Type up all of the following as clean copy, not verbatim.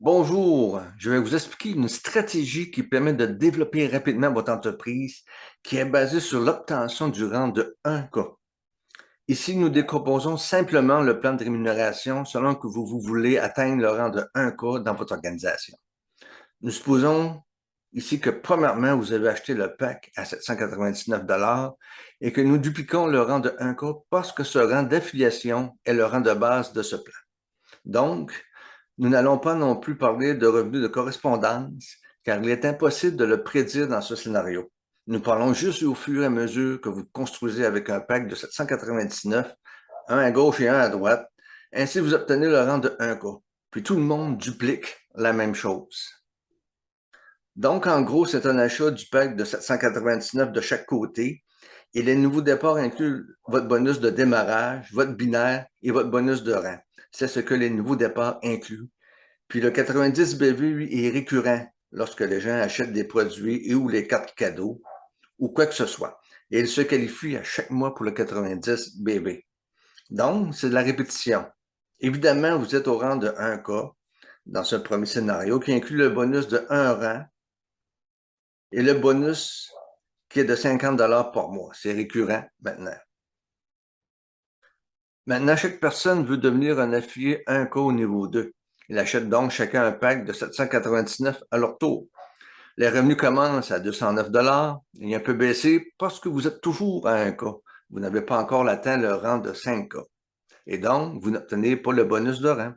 Bonjour, je vais vous expliquer une stratégie qui permet de développer rapidement votre entreprise qui est basée sur l'obtention du rang de 1K. Ici, nous décomposons simplement le plan de rémunération selon que vous voulez atteindre le rang de 1K dans votre organisation. Nous supposons ici que premièrement, vous avez acheté le pack à 799 et que nous dupliquons le rang de 1K parce que ce rang d'affiliation est le rang de base de ce plan. Donc, nous n'allons pas non plus parler de revenus de correspondance, car il est impossible de le prédire dans ce scénario. Nous parlons juste au fur et à mesure que vous construisez avec un pack de 799, un à gauche et un à droite. Ainsi, vous obtenez le rang de 1K. Puis tout le monde duplique la même chose. Donc, en gros, c'est un achat du pack de 799 de chaque côté. Et les nouveaux départs incluent votre bonus de démarrage, votre binaire et votre bonus de rang. C'est ce que les nouveaux départs incluent. Puis le 90 BV, lui, est récurrent lorsque les gens achètent des produits et ou les cartes cadeaux ou quoi que ce soit. Et il se qualifie à chaque mois pour le 90 BV. Donc, c'est de la répétition. Évidemment, vous êtes au rang de 1K dans ce premier scénario qui inclut le bonus de 1 rang et le bonus qui est de 50 par mois. C'est récurrent maintenant. Maintenant, chaque personne veut devenir un affilié 1K au niveau 2. Ils achètent donc chacun un pack de 799 à leur tour. Les revenus commencent à 209 et un peu baissé parce que vous êtes toujours à 1K. Vous n'avez pas encore atteint le rang de 5K. Et donc, vous n'obtenez pas le bonus de rang.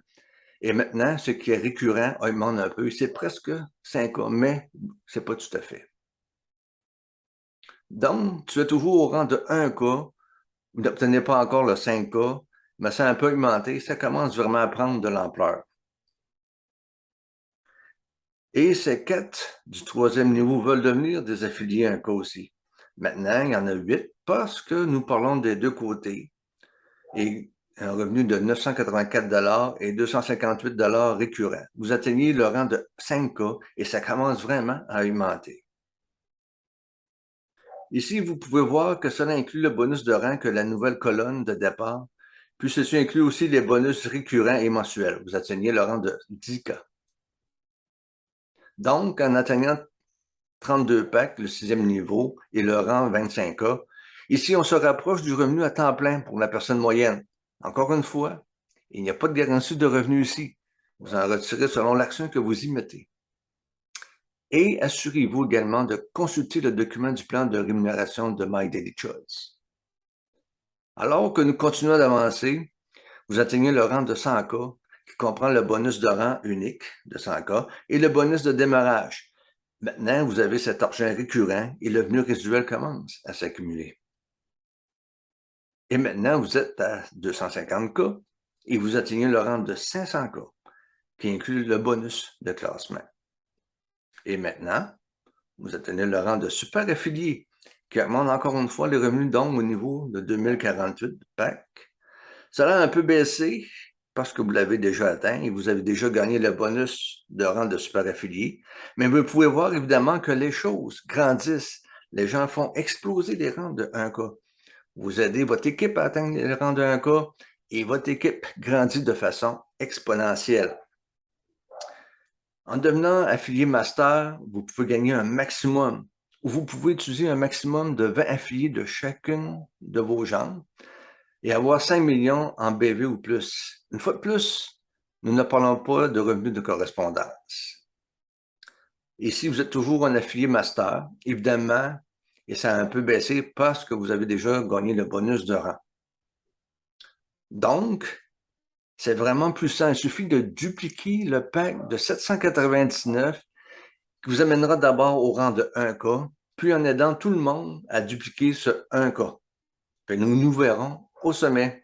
Et maintenant, ce qui est récurrent augmente un peu. C'est presque 5K, mais c'est pas tout à fait. Donc, tu es toujours au rang de 1K. Vous n'obtenez pas encore le 5K, mais ça a un peu augmenté. Ça commence vraiment à prendre de l'ampleur. Et ces 4 du troisième niveau veulent devenir des affiliés 1K aussi. Maintenant, il y en a 8 parce que nous parlons des deux côtés. Et un revenu de 984 et 258 récurrents. Vous atteignez le rang de 5K et ça commence vraiment à augmenter. Ici, vous pouvez voir que cela inclut le bonus de rang que la nouvelle colonne de départ, puis ceci inclut aussi les bonus récurrents et mensuels. Vous atteignez le rang de 10K. Donc, en atteignant 32 packs, le sixième niveau, et le rang 25K. Ici, on se rapproche du revenu à temps plein pour la personne moyenne. Encore une fois, il n'y a pas de garantie de revenu ici. Vous en retirez selon l'action que vous y mettez. Et assurez-vous également de consulter le document du plan de rémunération de My Daily Choice. Alors que nous continuons d'avancer, vous atteignez le rang de 100K, qui comprend le bonus de rang unique de 100K et le bonus de démarrage. Maintenant, vous avez cet argent récurrent et le revenu résiduel commence à s'accumuler. Et maintenant, vous êtes à 250K et vous atteignez le rang de 500K, qui inclut le bonus de classement. Et maintenant, vous atteignez le rang de super affilié, qui augmente encore une fois les revenus donc au niveau de 2048 PAC. Ça a un peu baissé parce que vous l'avez déjà atteint et vous avez déjà gagné le bonus de rang de super affilié. Mais vous pouvez voir évidemment que les choses grandissent. Les gens font exploser les rangs de 1K. Vous aidez votre équipe à atteindre les rangs de 1K et votre équipe grandit de façon exponentielle. En devenant affilié master, vous pouvez gagner un maximum ou vous pouvez utiliser un maximum de 20 affiliés de chacune de vos genres et avoir 5 millions en BV ou plus. Une fois de plus, nous ne parlons pas de revenus de correspondance. Et si vous êtes toujours un affilié master, évidemment, et ça a un peu baissé parce que vous avez déjà gagné le bonus de rang. Donc, c'est vraiment puissant. Il suffit de dupliquer le pack de 799 qui vous amènera d'abord au rang de 1K, puis en aidant tout le monde à dupliquer ce 1K. Puis nous nous verrons au sommet.